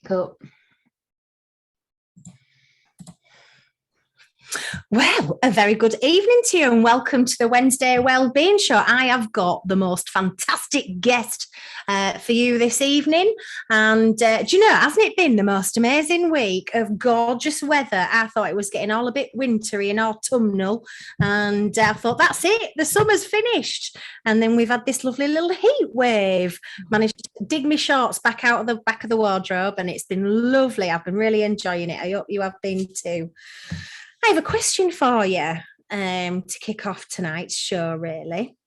Go. Well, a very good evening to you and welcome to the Wednesday Wellbeing Show. I have got the most fantastic guest for you this evening. And do you know, hasn't it been the most amazing week of gorgeous weather? I thought it was getting all a bit wintry and autumnal. And I thought, that's it, the summer's finished. And then we've had this lovely little heat wave. Managed to dig my shorts back out of the back of the wardrobe and it's been lovely. I've been really enjoying it. I hope you have been too. I have a question for you to kick off tonight's show, really.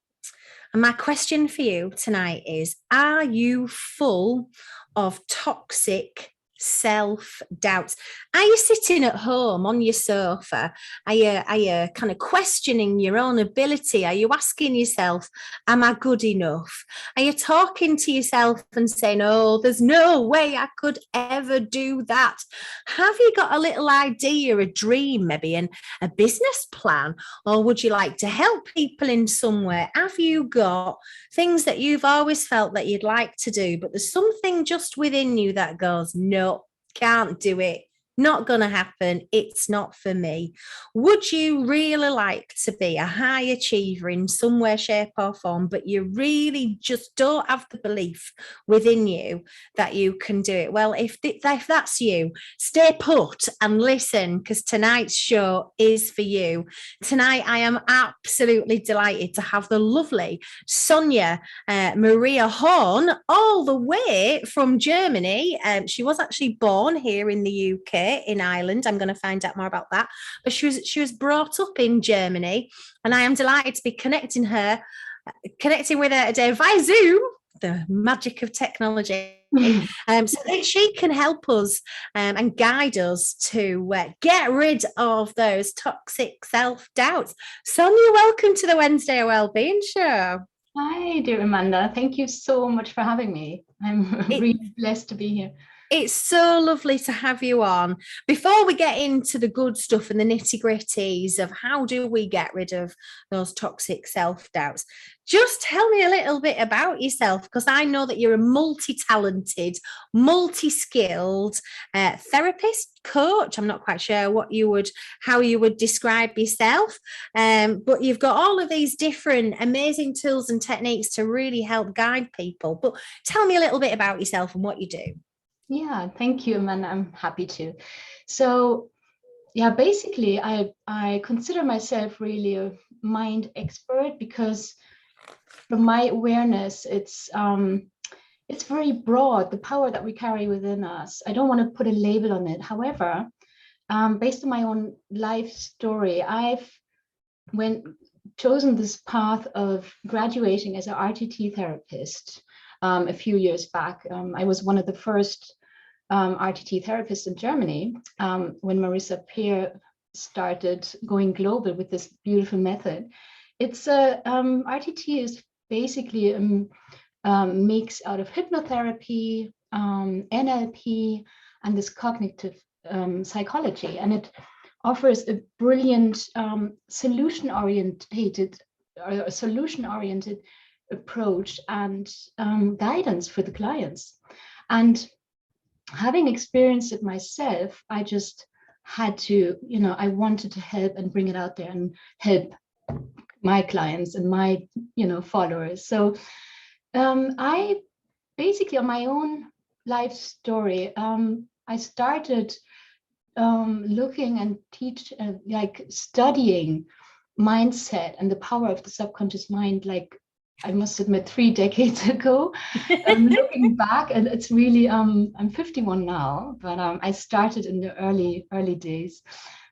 And my question for you tonight is, are you full of toxic self-doubts? Are you sitting at home on your sofa? Are you kind of questioning your own ability? Are you asking yourself, am I good enough? Are you talking to yourself and saying, oh, there's no way I could ever do that? Have you got a little idea, a dream maybe, and a business plan? Or would you like to help people in some way? Have you got things that you've always felt that you'd like to do, but there's something just within you that goes, no, can't do it, not gonna happen, it's not for me? Would you really like to be a high achiever in some way, shape or form, but you really just don't have the belief within you that you can do it? Well, if that's you, stay put and listen, because tonight's show is for you. Tonight I am absolutely delighted to have the lovely Sonia Maria Horn, all the way from Germany. She was actually born here in the UK, in Ireland. I'm going to find out more about that. But she was brought up in Germany, and I am delighted to be connecting with her today via Zoom, the magic of technology. So that she can help us and guide us to get rid of those toxic self-doubts. Sonia, welcome to the Wednesday Wellbeing Show. Hi, dear Amanda. Thank you so much for having me. I'm really blessed to be here. It's so lovely to have you on. Before we get into the good stuff and the nitty-gritties of how do we get rid of those toxic self-doubts, just tell me a little bit about yourself, because I know that you're a multi-talented, multi-skilled therapist, coach. I'm not quite sure how you would describe yourself, but you've got all of these different amazing tools and techniques to really help guide people. But tell me a little bit about yourself and what you do. Yeah, thank you, Amanda. I'm happy to. So, yeah, basically, I consider myself really a mind expert because from my awareness, it's very broad, the power that we carry within us. I don't want to put a label on it. However, based on my own life story, I've chosen this path of graduating as an RTT therapist a few years back. I was one of the first RTT therapists in Germany when Marissa Peer started going global with this beautiful method. It's RTT is basically a mix out of hypnotherapy, NLP, and this cognitive psychology, and it offers a brilliant solution-oriented approach and guidance for the clients. And having experienced it myself, I just had to, I wanted to help and bring it out there and help my clients and my, followers. So I basically, on my own life story, I started looking and studying mindset and the power of the subconscious mind, I must admit 3 decades ago. Looking back, and it's really I'm 51 now, but I started in the early days,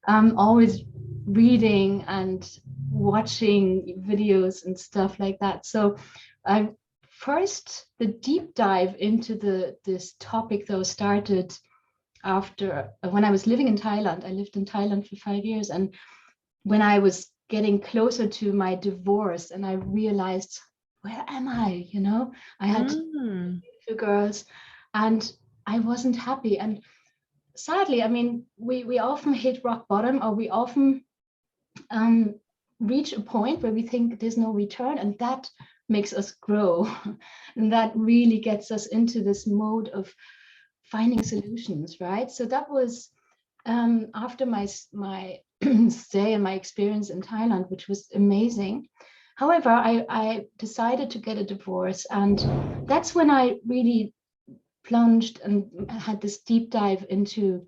always reading and watching videos and stuff like that. So the deep dive into this topic though started after when I was living in Thailand. I lived in Thailand for 5 years, and when I was getting closer to my divorce, and I realized, where am I? I had 2 girls, and I wasn't happy. And sadly, we often hit rock bottom, or we often reach a point where we think there's no return, and that makes us grow. And that really gets us into this mode of finding solutions, right? So that was after my stay and my experience in Thailand, which was amazing. However, I decided to get a divorce, and that's when I really plunged and had this deep dive into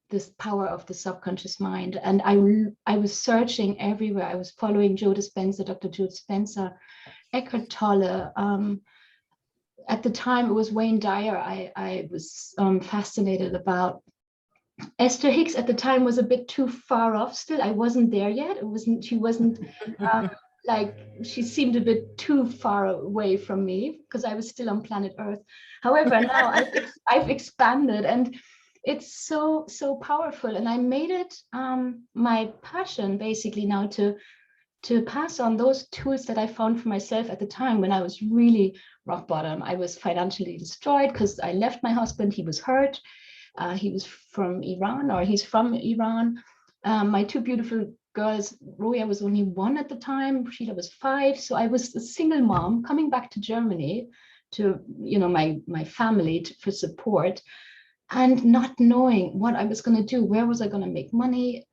this power of the subconscious mind. And I was searching everywhere. I was following Joe Dispenza, Dr. Joe Dispenza, Eckhart Tolle. At the time, it was Wayne Dyer. I was fascinated about. Esther Hicks at the time was a bit too far off still. I wasn't there yet. She wasn't like, she seemed a bit too far away from me because I was still on planet Earth. However, now I've expanded, and it's so powerful. And I made it my passion basically now to pass on those tools that I found for myself at the time when I was really rock bottom. I was financially destroyed because I left my husband. He was hurt. He was from Iran, or he's from Iran. My two beautiful girls, Roya was only 1 at the time, Sheila was 5. So I was a single mom coming back to Germany to, my family for support, and not knowing what I was going to do. Where was I going to make money?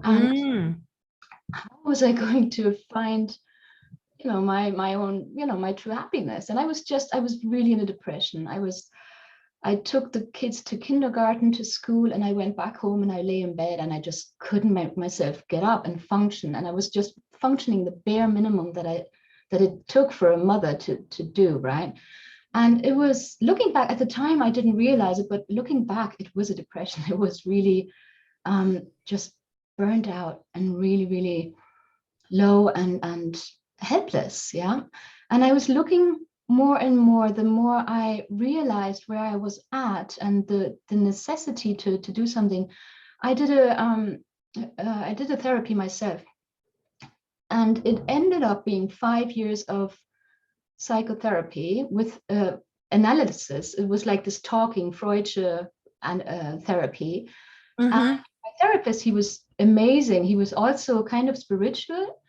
And how was I going to find, my own, my true happiness? And I was really in a depression. I took the kids to kindergarten, to school, and I went back home and I lay in bed and I just couldn't make myself get up and function. And I was just functioning the bare minimum that it took for a mother to do, right? And it was, looking back at the time, I didn't realize it, but looking back, it was a depression. It was really just burned out and really, really low and helpless. Yeah. And I was looking more and more, the more I realized where I was at and the necessity to do something. I did a therapy myself, and it ended up being 5 years of psychotherapy with analysis. It was like this talking Freudian and therapy. And my therapist, he was amazing. He was also kind of spiritual.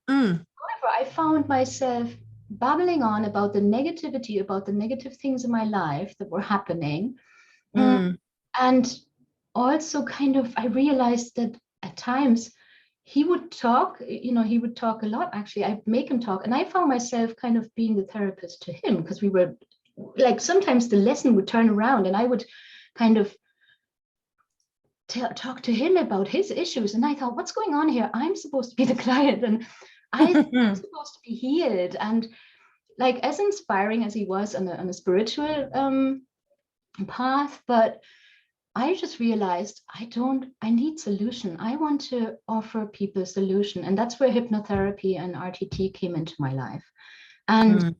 However, I found myself babbling on about the negativity, about the negative things in my life that were happening. And also kind of, I realized that at times he would talk, he would talk a lot, actually. I'd make him talk. And I found myself kind of being the therapist to him, because we were like, sometimes the lesson would turn around and I would kind of talk to him about his issues. And I thought, what's going on here? I'm supposed to be the client, and I'm supposed to be healed. And like, as inspiring as he was on a spiritual path, but I just realized I need solution. I want to offer people solution. And that's where hypnotherapy and RTT came into my life. And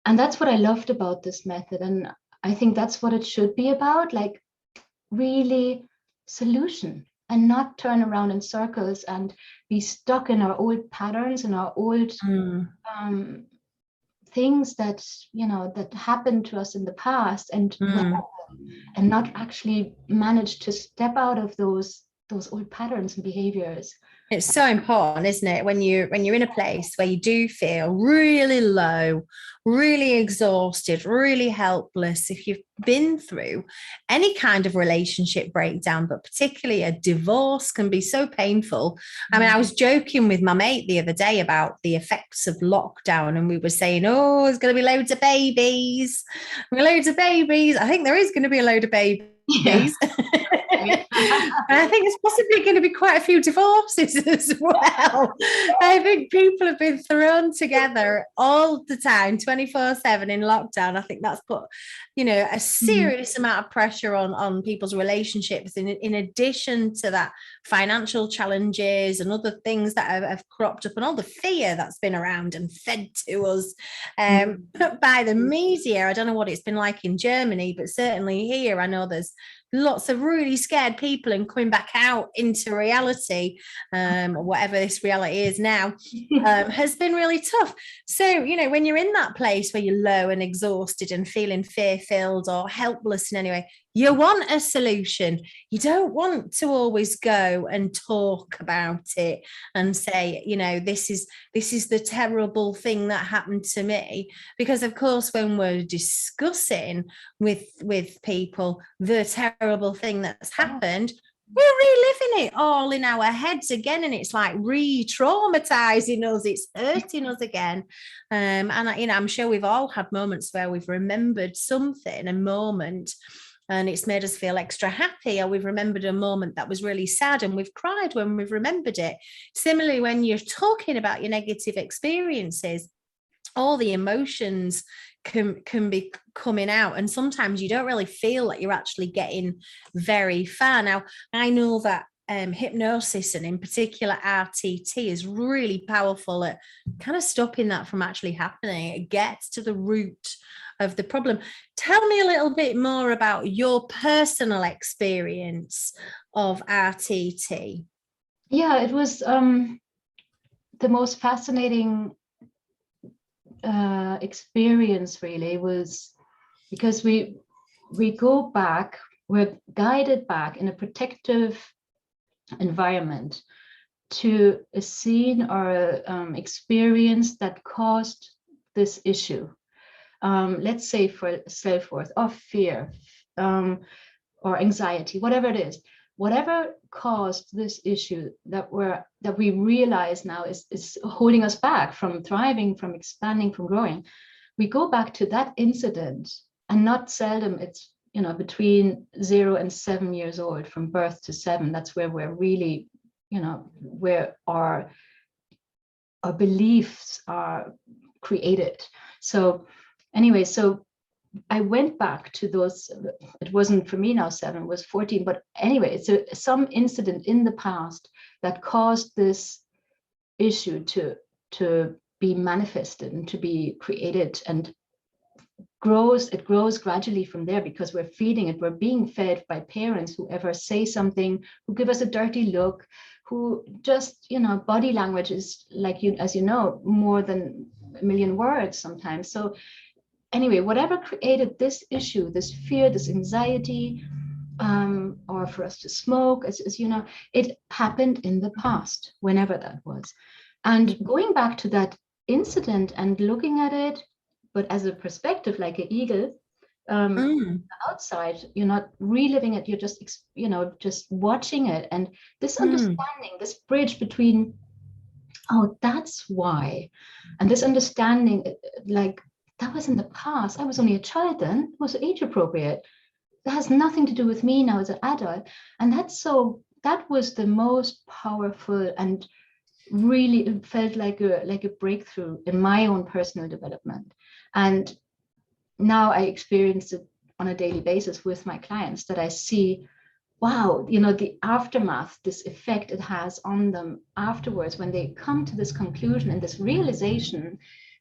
that's what I loved about this method. And I think that's what it should be about, like really solution, and not turn around in circles and be stuck in our old patterns and our old things that, that happened to us in the past, and not actually manage to step out of those old patterns and behaviors. It's so important, isn't it? When you're in a place where you do feel really low, really exhausted, really helpless, if you've been through any kind of relationship breakdown, but particularly a divorce can be so painful. I mean, I was joking with my mate the other day about the effects of lockdown, and we were saying, oh, there's going to be loads of babies. I think there is going to be a load of babies. Yeah. And I think there's possibly going to be quite a few divorces as well. I think people have been thrown together all the time, 24/7 in lockdown. I think that's put, a serious amount of pressure on people's relationships, in addition to that, financial challenges and other things that have cropped up, and all the fear that's been around and fed to us by the media. I don't know what it's been like in Germany, but certainly here I know there's lots of really scared people, and coming back out into reality, whatever this reality is now, has been really tough. So, when you're in that place where you're low and exhausted and feeling fear-filled or helpless in any way, You want a solution. You don't want to always go and talk about it and say, you know, this is the terrible thing that happened to me. Because of course, when we're discussing with people the terrible thing that's happened, we're reliving it all in our heads again, and it's like re-traumatizing us. It's hurting us again. And you know, I'm sure we've all had moments where we've remembered something, a moment, and it's made us feel extra happy, or we've remembered a moment that was really sad and we've cried when we've remembered it. Similarly, when you're talking about your negative experiences, all the emotions can be coming out, and sometimes you don't really feel like you're actually getting very far. Now, I know that hypnosis, and in particular RTT, is really powerful at kind of stopping that from actually happening. It gets to the root of the problem. Tell me a little bit more about your personal experience of RTT. Yeah, it was the most fascinating experience, really, was because we go back, we're guided back in a protective environment to a scene or experience that caused this issue. Let's say for self-worth or fear or anxiety, whatever it is, whatever caused this issue that we realize now is holding us back from thriving, from expanding, from growing. We go back to that incident, and not seldom it's, you know, between 0 and 7 years old, from birth to 7. That's where we're really, you know, where our beliefs are created. So anyway, so I went back to those. It wasn't for me now 7, it was 14, but anyway, it's some incident in the past that caused this issue to be manifested and to be created, and it grows gradually from there, because we're feeding it. We're being fed by parents who ever say something, who give us a dirty look, who just, you know, body language is, like, you, as you know, more than a million words sometimes. So anyway, whatever created this issue, this fear, this anxiety, or for us to smoke, as you know, it happened in the past, whenever that was. And going back to that incident and looking at it, but as a perspective, like an eagle, outside, you're not reliving it, you're just, you know, just watching it. And this understanding, this bridge between, oh, that's why, and this understanding, like, that was in the past. I was only a child then. It was age appropriate. That has nothing to do with me now as an adult. And that was the most powerful, and really it felt like a breakthrough in my own personal development. And now I experience it on a daily basis with my clients, that I see, wow, you know, the aftermath, this effect it has on them afterwards, when they come to this conclusion and this realization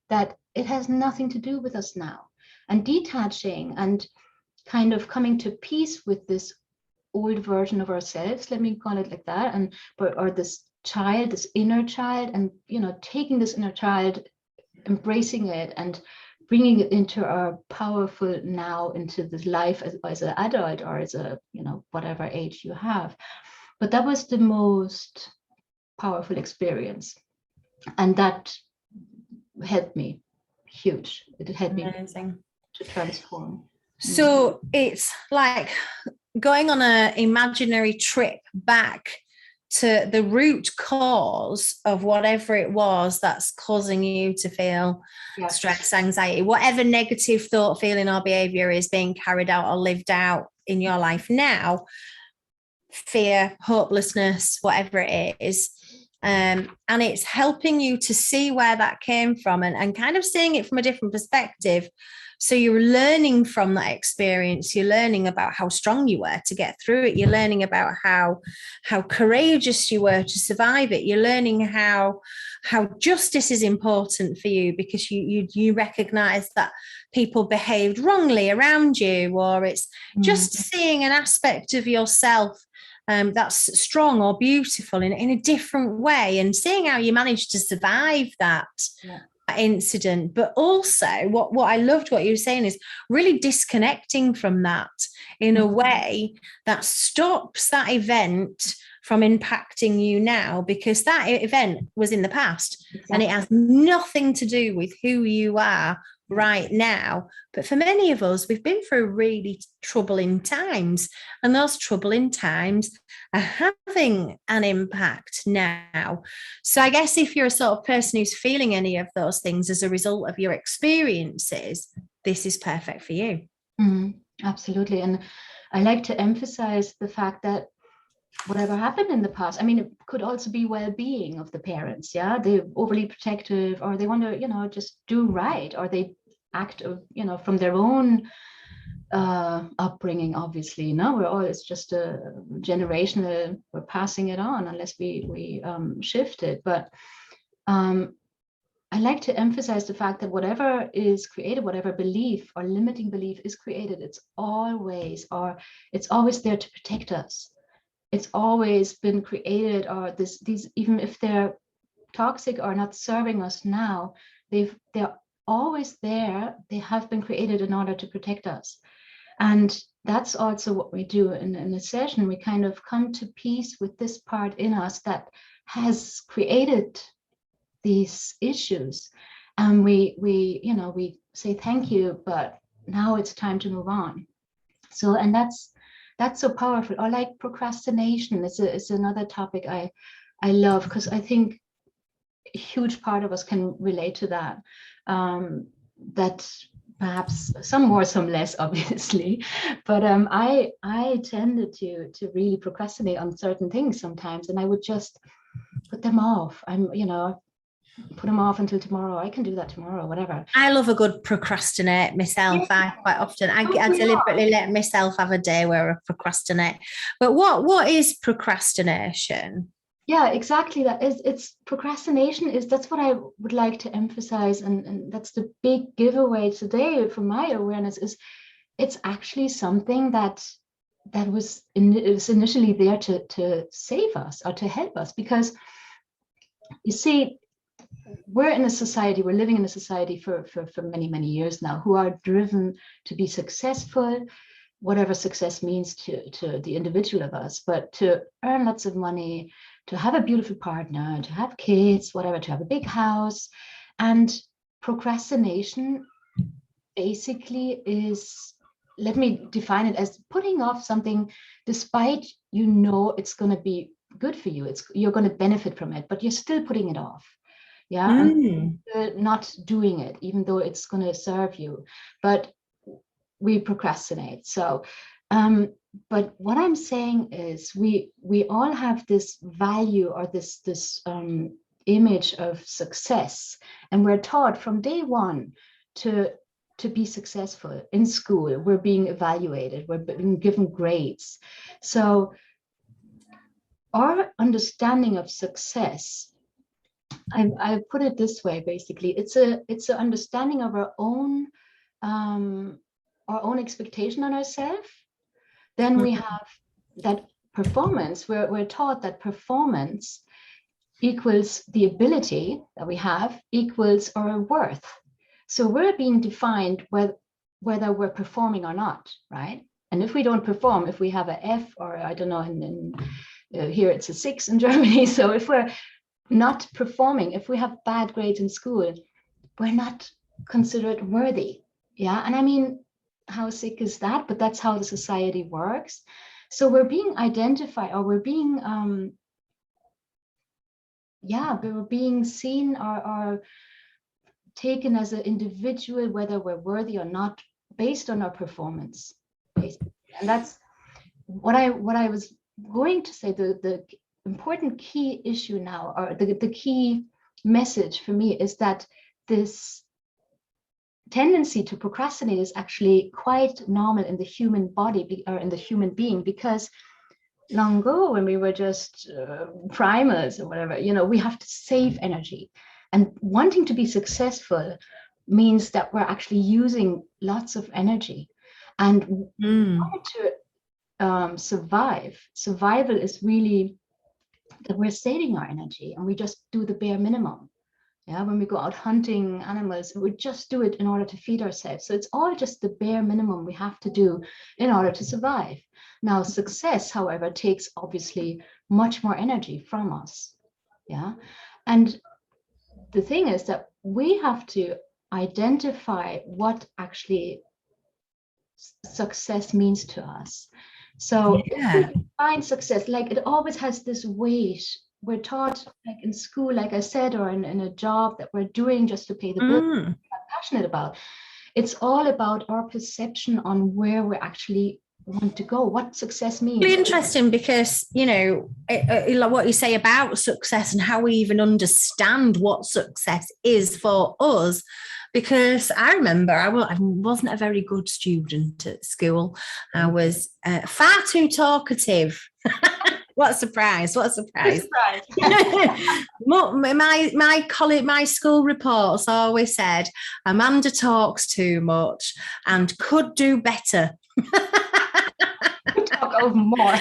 that it has nothing to do with us now, and detaching and kind of coming to peace with this old version of ourselves, let me call it like that, or this child, this inner child, and, you know, taking this inner child, embracing it, and bringing it into our powerful now, into this life as an adult, or as a, you know, whatever age you have. But that was the most powerful experience, and that helped me huge. It helped me to transform. So it's like going on an imaginary trip back to the root cause of whatever it was that's causing you to feel stress, anxiety, whatever negative thought, feeling, or behavior is being carried out or lived out in your life now, fear, hopelessness, whatever it is. And it's helping you to see where that came from, and kind of seeing it from a different perspective. So you're learning from that experience. You're learning about how strong you were to get through it. You're learning about how courageous you were to survive it. You're learning how justice is important for you, because you recognize that people behaved wrongly around you, or it's just seeing an aspect of yourself that's strong or beautiful in a different way, and seeing how you managed to survive that. incident, but also what I loved what you were saying is really disconnecting from that in a way that stops that event from impacting you now, because that event was in the past. Exactly. And it has nothing to do with who you are right now. But for many of us, we've been through really troubling times, and those troubling times are having an impact now. So I guess if you're a sort of person who's feeling any of those things as a result of your experiences, this is perfect for you. Absolutely. And I like to emphasize the fact that whatever happened in the past, I mean, it could also be well-being of the parents. Yeah, they're overly protective, or they want to, just do right, or they act, from their own upbringing. Obviously, it's just a generational. We're passing it on unless we shift it. But I like to emphasize the fact that whatever is created, whatever belief or limiting belief is created, it's always there to protect us. It's always been created, or these, even if they're toxic or not serving us now, they're always there. They have been created in order to protect us. And that's also what we do in a session. We kind of come to peace with this part in us that has created these issues. And we say thank you, but now it's time to move on. So, and that's so powerful. Or like procrastination is another topic I love, because I think a huge part of us can relate to that. That perhaps some more, some less, obviously. But I tended to really procrastinate on certain things sometimes, and I would just put them off. Put them off until tomorrow. I can do that tomorrow, whatever. I love a good procrastinate myself. I quite often, I deliberately let myself have a day where I procrastinate. But what is procrastination? Yeah, exactly. It's procrastination that's what I would like to emphasize. And that's the big giveaway today from my awareness, is it's actually something that was initially there to save us or to help us. Because you see, we're living in a society for many, many years now, who are driven to be successful, whatever success means to the individual of us, but to earn lots of money, to have a beautiful partner, to have kids, whatever, to have a big house. And procrastination basically is, let me define it as putting off something despite it's going to be good for you. You're going to benefit from it, but you're still putting it off. Yeah, and not doing it, even though it's going to serve you. But we procrastinate. So, but what I'm saying is, we all have this value, or this image of success, and we're taught from day one to be successful in school. We're being evaluated. We're being given grades. So, our understanding of success, I put it this way, basically, it's an understanding of our own expectation on ourselves. Then we have that performance. We're taught that performance equals the ability that we have, equals our worth. So we're being defined whether we're performing or not, right? And if we don't perform, if we have an F, or I don't know, here it's a 6 in Germany. So if we're not performing, if we have bad grades in school, we're not considered worthy. Yeah. And I mean, how sick is that? But that's how the society works. So we're being identified, or we're being we're being seen or taken as an individual, whether we're worthy or not, based on our performance, basically. And that's what I was going to say. The important key issue now, or the key message for me, is that this tendency to procrastinate is actually quite normal in the human body, or in the human being, because long ago, when we were just primers or whatever, we have to save energy, and wanting to be successful means that we're actually using lots of energy. And to survival is really that we're saving our energy, and we just do the bare minimum. Yeah, when we go out hunting animals, we just do it in order to feed ourselves. So it's all just the bare minimum we have to do in order to survive. Now, success, however, takes obviously much more energy from us. Yeah. And the thing is that we have to identify what actually success means to us. So if we define success, like it always has this weight. We're taught, like in school, like I said, or in a job that we're doing just to pay the bills, we're passionate about. It's all about our perception on where we actually want to go, what success means. Really interesting, because like what you say about success and how we even understand what success is for us. Because I remember I wasn't a very good student at school. I was far too talkative. What a surprise! What a surprise! My school reports always said Amanda talks too much and could do better. Talk over more.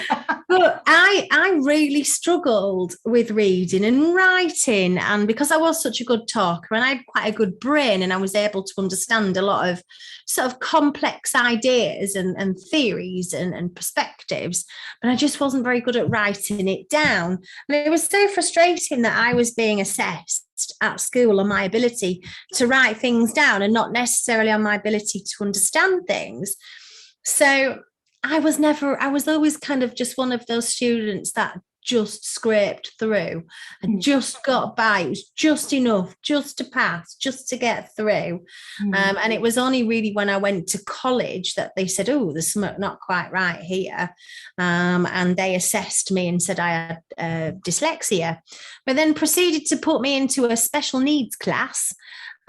But I really struggled with reading and writing, and because I was such a good talker and I had quite a good brain, and I was able to understand a lot of sort of complex ideas and theories and perspectives, but I just wasn't very good at writing it down. And it was so frustrating that I was being assessed at school on my ability to write things down and not necessarily on my ability to understand things. So I was always kind of just one of those students that just scraped through and just got by. It was just enough, just to pass, just to get through. And it was only really when I went to college that they said, oh, there's something not quite right here. And they assessed me and said I had dyslexia, but then proceeded to put me into a special needs class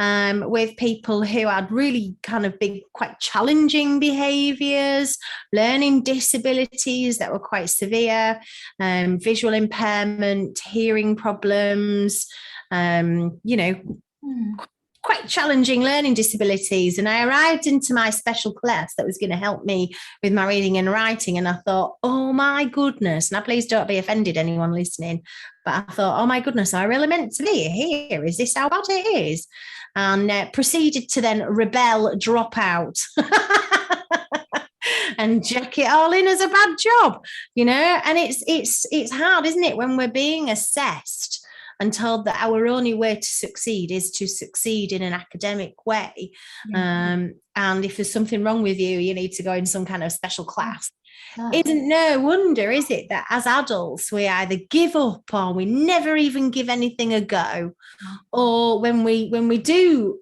with people who had really kind of big, quite challenging behaviours, learning disabilities that were quite severe, visual impairment, hearing problems, quite challenging learning disabilities. And I arrived into my special class that was going to help me with my reading and writing. And I thought, oh my goodness, now please don't be offended, anyone listening, but I thought, oh my goodness, am I really meant to be here? Is this how bad it is? And proceeded to then rebel, drop out and jack it all in as a bad job, and it's hard, isn't it, when we're being assessed and told that our only way to succeed is to succeed in an academic way. And if there's something wrong with you, you need to go in some kind of special class. Isn't no wonder, is it, that as adults we either give up or we never even give anything a go, or when we do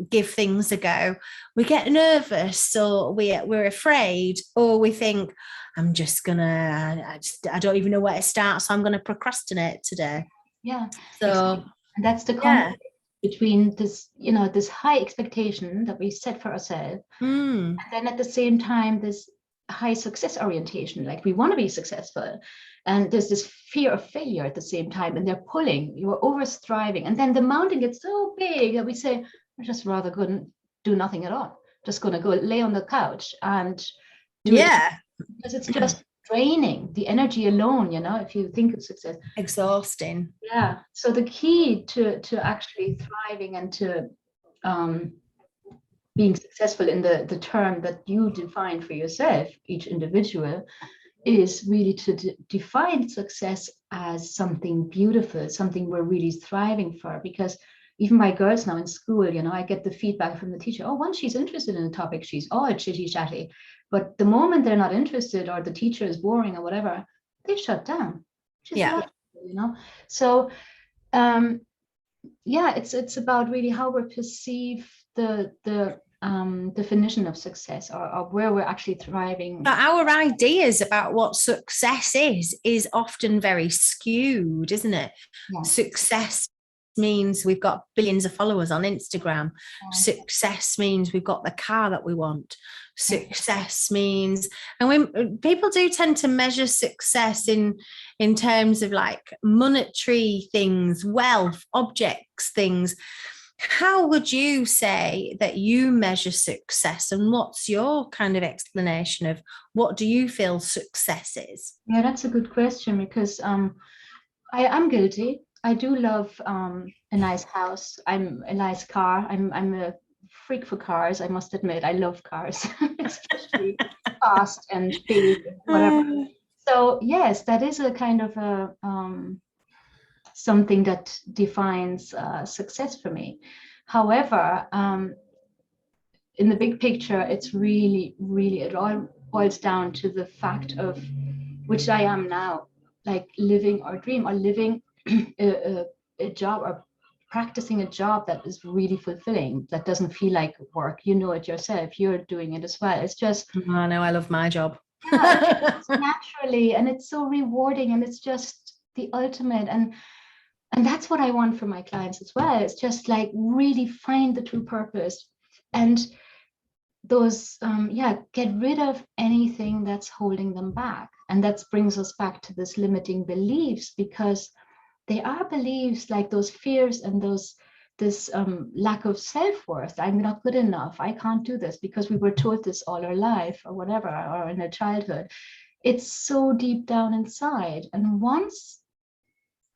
give things a go, we get nervous, or we're afraid, or we think, I don't even know where to start, so I'm going to procrastinate today. Yeah. So exactly. And that's the conflict between this, this high expectation that we set for ourselves, and then at the same time this high success orientation, like we want to be successful, and there's this fear of failure at the same time, and they're pulling, you're over striving, and then the mountain gets so big that we say, we're just rather going to do nothing at all, just going to go lay on the couch and do it, because it's just draining the energy alone, if you think of success. Exhausting. Yeah. So the key to actually thriving and to being successful in the term that you define for yourself, each individual, is really to define success as something beautiful, something we're really thriving for. Because even my girls now in school, I get the feedback from the teacher, oh, once she's interested in a topic, she's all chitty chatty. But the moment they're not interested, or the teacher is boring or whatever, they shut down. So it's about really how we perceive the definition of success, or where we're actually thriving. But our ideas about what success is often very skewed, isn't it? Yeah. Success means we've got billions of followers on Instagram. Success means we've got the car that we want. Success means, and when people do tend to measure success in terms of like monetary things, wealth, objects, things. How would you say that you measure success, and what's your kind of explanation of what do you feel success is? Yeah, that's a good question, because I am guilty I do love a nice house. I'm a nice car. I'm a freak for cars. I must admit, I love cars, especially fast and big, whatever. So yes, that is a kind of a something that defines success for me. However, in the big picture, it's really, really, it all boils down to the fact of which I am now, like living our dream or living a job or practicing a job that is really fulfilling, that doesn't feel like work. You know it yourself, you're doing it as well. It's just, I know, I love my job. yeah, it's naturally, and it's so rewarding, and it's just the ultimate. And that's what I want for my clients as well. It's just like really find the true purpose, and those get rid of anything that's holding them back. And that brings us back to this limiting beliefs, because they are beliefs like those fears and this lack of self-worth. I'm not good enough, I can't do this, because we were taught this all our life or whatever, or in our childhood. It's so deep down inside, and once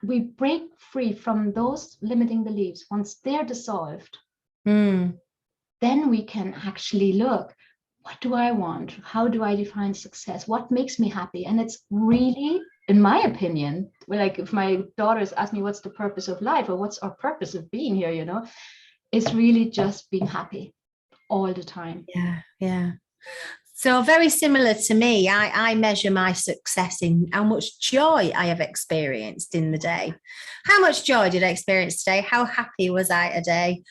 we break free from those limiting beliefs, once they're dissolved, then we can actually look, what do I want? How do I define success? What makes me happy? And it's really, in my opinion, like if my daughters ask me what's the purpose of life or what's our purpose of being here, it's really just being happy all the time. Yeah. So very similar to me, I measure my success in how much joy I have experienced in the day. How much joy did I experience today? How happy was I today?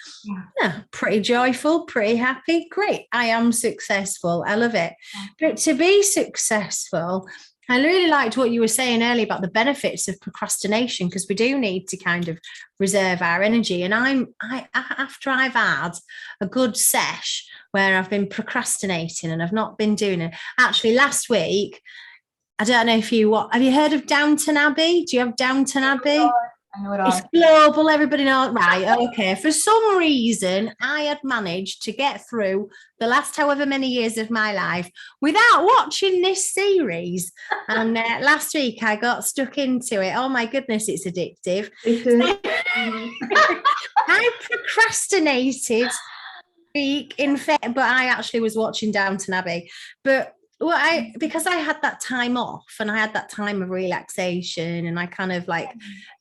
Yeah, pretty joyful, pretty happy. Great. I am successful. I love it. But to be successful, I really liked what you were saying earlier about the benefits of procrastination, because we do need to kind of reserve our energy. And after I've had a good sesh where I've been procrastinating and I've not been doing it. Actually, last week, I don't know if have you heard of Downton Abbey? Do you have Downton Abbey? I know it all. It's global, everybody knows. Right, okay. For some reason, I had managed to get through the last however many years of my life without watching this series. And last week, I got stuck into it. Oh my goodness, it's addictive. I procrastinated week in fact, but I actually was watching Downton Abbey. But because I had that time off and I had that time of relaxation, and I kind of like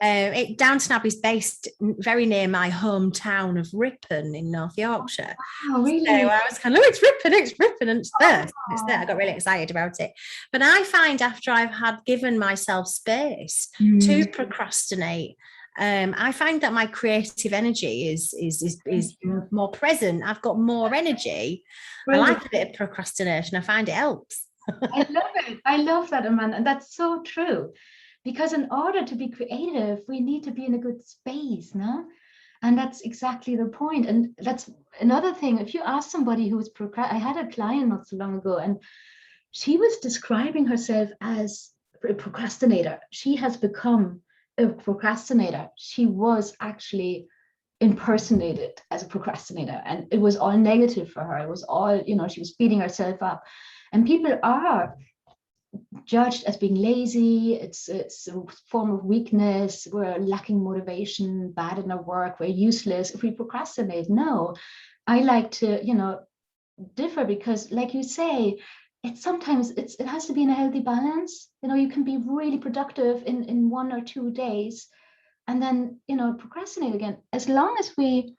Downton Abbey is based very near my hometown of Ripon in North Yorkshire. Oh, really? So I was kind of, it's Ripon, and it's there. I got really excited about it. But I find after I've had given myself space to procrastinate, I find that my creative energy is more present. I've got more energy. Really? I like a bit of procrastination. I find it helps. I love it. I love that, Amanda. And that's so true. Because in order to be creative, we need to be in a good space, no? And that's exactly the point. And that's another thing. If you ask somebody who's I had a client not so long ago, and she was describing herself as a procrastinator. She has become a procrastinator. She was actually impersonated as a procrastinator, and it was all negative for her. It was all, she was beating herself up. And people are judged as being lazy. It's a form of weakness. We're lacking motivation, bad in our work, we're useless if we procrastinate. No, I like to, differ, because like you say, sometimes it has to be in a healthy balance. You can be really productive in 1 or 2 days, and then procrastinate again, as long as we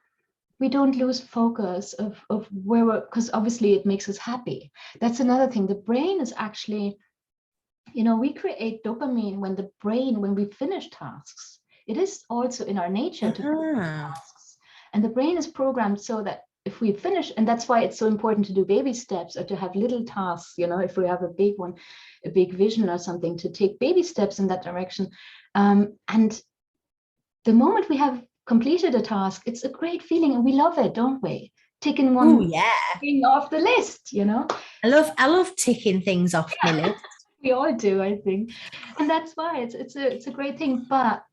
don't lose focus of where we're, because obviously it makes us happy. That's another thing. The brain is actually, we create dopamine when we finish tasks. It is also in our nature to finish tasks, and the brain is programmed so that if we finish, and that's why it's so important to do baby steps, or to have little tasks, if we have a big one, a big vision or something, to take baby steps in that direction. And the moment we have completed a task, it's a great feeling, and we love it, don't we? Ticking one thing off the list, I love ticking things off my list. We all do, I think. And that's why it's a great thing. But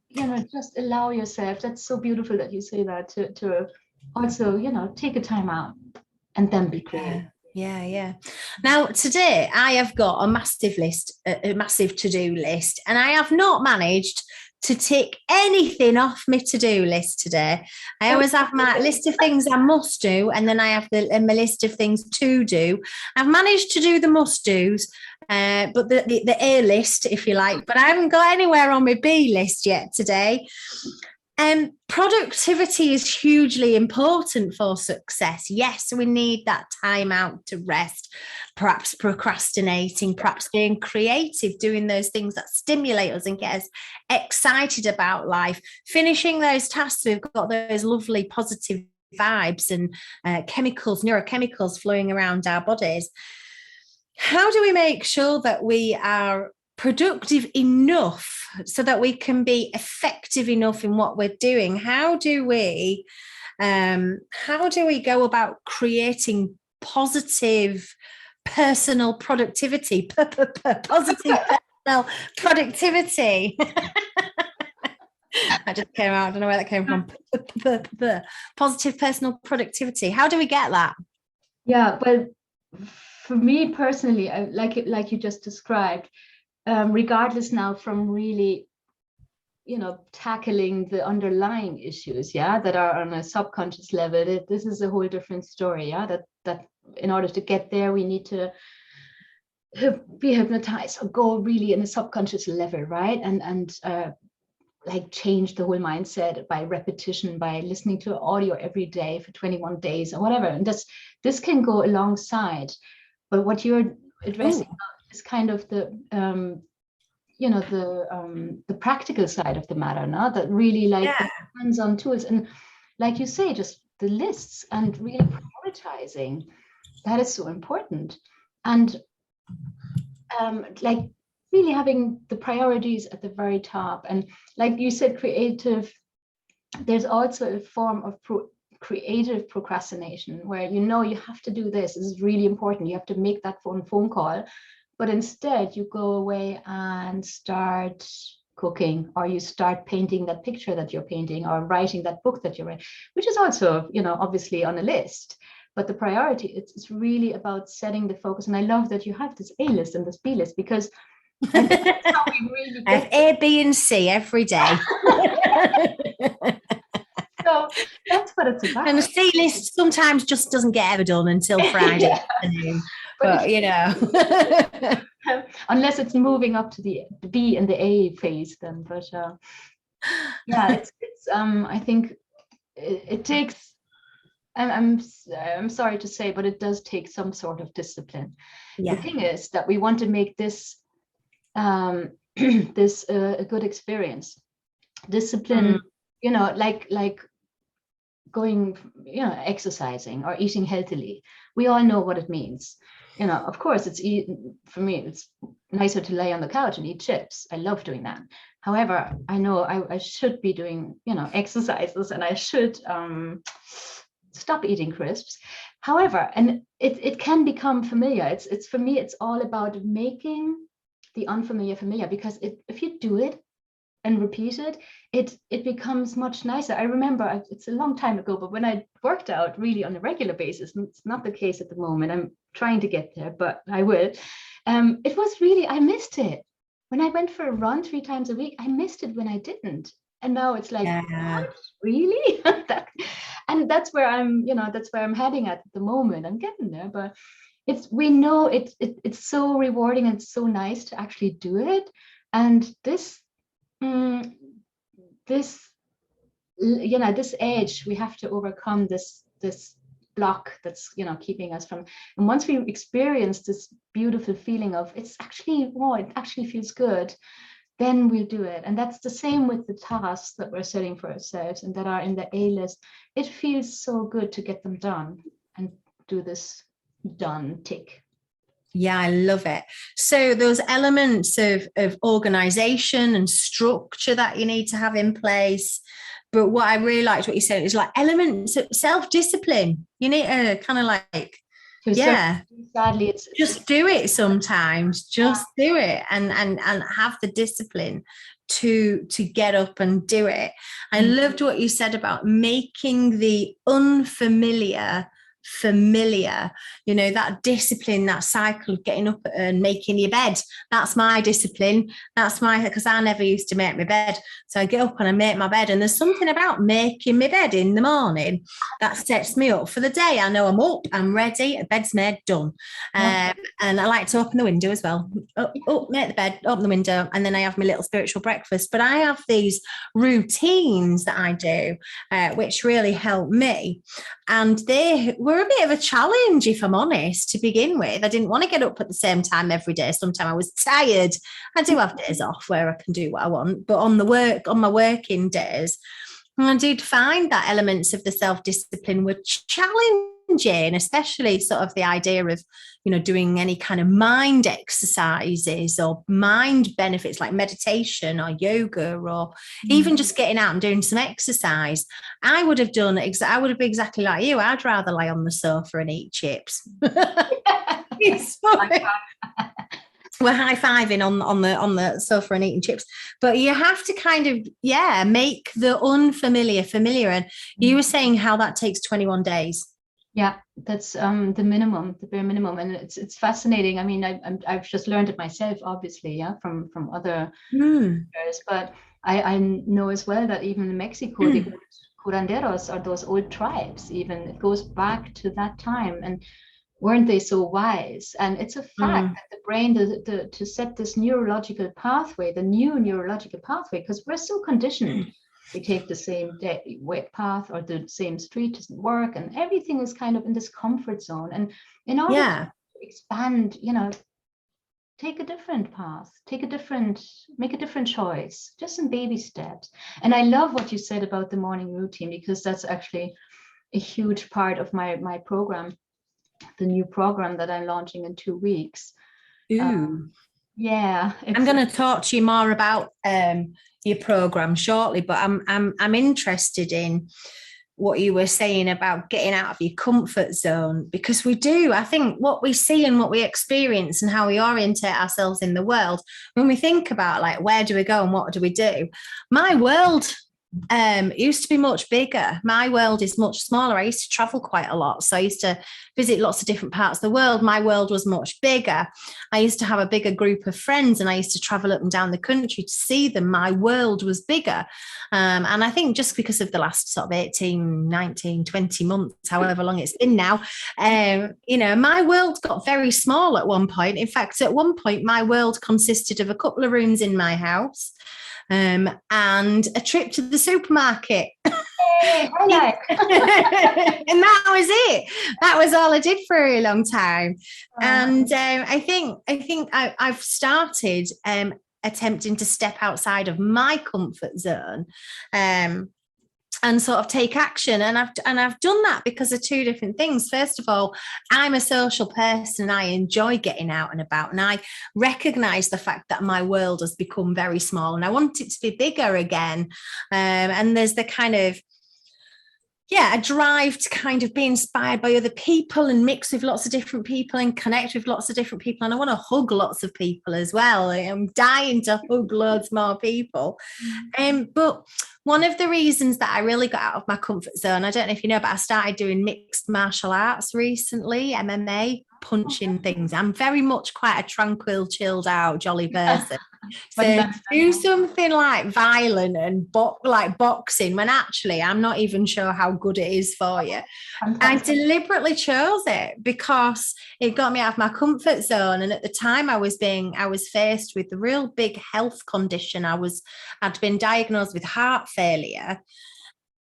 just allow yourself. That's so beautiful that you say that, to also, take a time out and then be creative. Yeah. Now, today I have got a massive list, a massive to-do list, and I have not managed to tick anything off my to-do list today. I always have my list of things I must do, and then I have my list of things to do. I've managed to do the must-dos, but the A list, if you like, but I haven't got anywhere on my B list yet today. Productivity is hugely important for success. Yes, we need that time out to rest, perhaps procrastinating, perhaps being creative, doing those things that stimulate us and get us excited about life, finishing those tasks. We've got those lovely positive vibes and neurochemicals flowing around our bodies. How do we make sure that we are productive enough so that we can be effective enough in what we're doing? How do we go about creating positive personal productivity? Positive personal productivity. That just came out. I don't know where that came from. Positive personal productivity. How do we get that? Yeah, well, for me personally, I like you just described. Regardless now from really, tackling the underlying issues, that are on a subconscious level, this is a whole different story. That in order to get there, we need to be hypnotized or go really in a subconscious level, right? And like change the whole mindset by repetition, by listening to audio every day for 21 days or whatever. And this can go alongside, but what you're addressing is kind of the the practical side of the matter, now that really the hands-on tools, and like you say, just the lists and really prioritizing, that is so important. And really having the priorities at the very top. And like you said, creative, there's also a form of creative procrastination where you have to do this is really important, you have to make that phone call, but instead you go away and start cooking, or you start painting that picture that you're painting, or writing that book that you're writing, which is also obviously on a list. But the priority, it's really about setting the focus. And I love that you have this A list and this B list, because that's how we really get. I have A, B, and C every day. So that's what it's about. And the C list sometimes just doesn't get ever done until Friday afternoon. But unless it's moving up to the B and the A phase, then. But it's I think it takes. I'm sorry to say, but it does take some sort of discipline. Yeah. The thing is that we want to make this a good experience. Discipline, like going, exercising or eating healthily. We all know what it means. Of course, for me, it's nicer to lay on the couch and eat chips. I love doing that. However, I know I should be doing, exercises, and I should stop eating crisps. However, and it can become familiar. It's for me, it's all about making the unfamiliar familiar, because if you do it and repeat it becomes much nicer. I remember, it's a long time ago, but when I worked out really on a regular basis, and it's not the case at the moment, I'm trying to get there, but I will. It was really, I missed it. When I went for a run 3 times a week, I missed it when I didn't. And now it's like, what? Really? And that's where I'm heading at the moment. I'm getting there, but it's so rewarding and it's so nice to actually do it. And this edge, we have to overcome this block that's keeping us from. And once we experience this beautiful feeling of it actually feels good, then we'll do it. And that's the same with the tasks that we're setting for ourselves and that are in the A list. It feels so good to get them done and do this done tick. Yeah, I love it. So those elements of organization and structure that you need to have in place. But what I really liked what you said is like elements of self-discipline. You need to kind of like, sadly, it's just do it sometimes. Just do it and have the discipline to get up and do it. I loved what you said about making the unfamiliar familiar, you know, that discipline, that cycle of getting up and making your bed. That's my discipline. That's my, because I never used to make my bed. So I get up and I make my bed. And there's something about making my bed in the morning that sets me up for the day. I know I'm up, I'm ready, bed's made, done. And I like to open the window as well. Make the bed, open the window, and then I have my little spiritual breakfast. But I have these routines that I do, which really help me. And they were a bit of a challenge, if I'm honest, to begin with. I didn't want to get up at the same time every day. Sometimes I was tired. I do have days off where I can do what I want, but on my working days, I did find that elements of the self-discipline were challenging, especially sort of the idea of, you know, doing any kind of mind exercises or mind benefits like meditation or yoga, or even just getting out and doing some exercise. I would have been exactly like you. I'd rather lie on the sofa and eat chips. We're high-fiving on the sofa and eating chips. But you have to kind of, make the unfamiliar familiar. And you were saying how that takes 21 days. Yeah, that's the bare minimum. And it's fascinating. I mean, I've just learned it myself, obviously, from other years. But I know as well that even in Mexico, the curanderos are those old tribes. Even it goes back to that time. And weren't they so wise? And it's a fact that the brain, to set this neurological pathway, the new neurological pathway, because we're so conditioned. We take the same path, or the same street doesn't work, and everything is kind of in this comfort zone. And in order to expand, take a different path, make a different choice, just in baby steps. And I love what you said about the morning routine, because that's actually a huge part of my program. The new program that I'm launching in 2 weeks. I'm going to talk to you more about your program shortly, but I'm interested in what you were saying about getting out of your comfort zone, because we do. I think what we see and what we experience and how we orientate ourselves in the world, when we think about like, where do we go and what do we do? My world used to be much bigger. My world is much smaller. I used to travel quite a lot, so I used to visit lots of different parts of the world. My world was much bigger. I used to have a bigger group of friends, and I used to travel up and down the country to see them. My world was bigger, and I think just because of the last sort of 18, 19, 20 months, however long it's been now, my world got very small at one point. In fact, at one point my world consisted of a couple of rooms in my house, and a trip to the supermarket. Hey, nice. And that was it. That was all I did for a long time. And I think I've started attempting to step outside of my comfort zone, and sort of take action. And I've done that because of two different things. First of all, I'm a social person and I enjoy getting out and about. And I recognize the fact that my world has become very small and I want it to be bigger again. And there's the kind of, a drive to kind of be inspired by other people and mix with lots of different people and connect with lots of different people. And I want to hug lots of people as well. I'm dying to hug loads more people. But one of the reasons that I really got out of my comfort zone, I don't know if you know, but I started doing mixed martial arts recently, MMA, punching things. I'm very much quite a tranquil, chilled out, jolly person. So to do something like violent and like boxing, when actually I'm not even sure how good it is for you. I deliberately chose it because it got me out of my comfort zone. And at the time I was faced with a real big health condition. I'd been diagnosed with heart failure.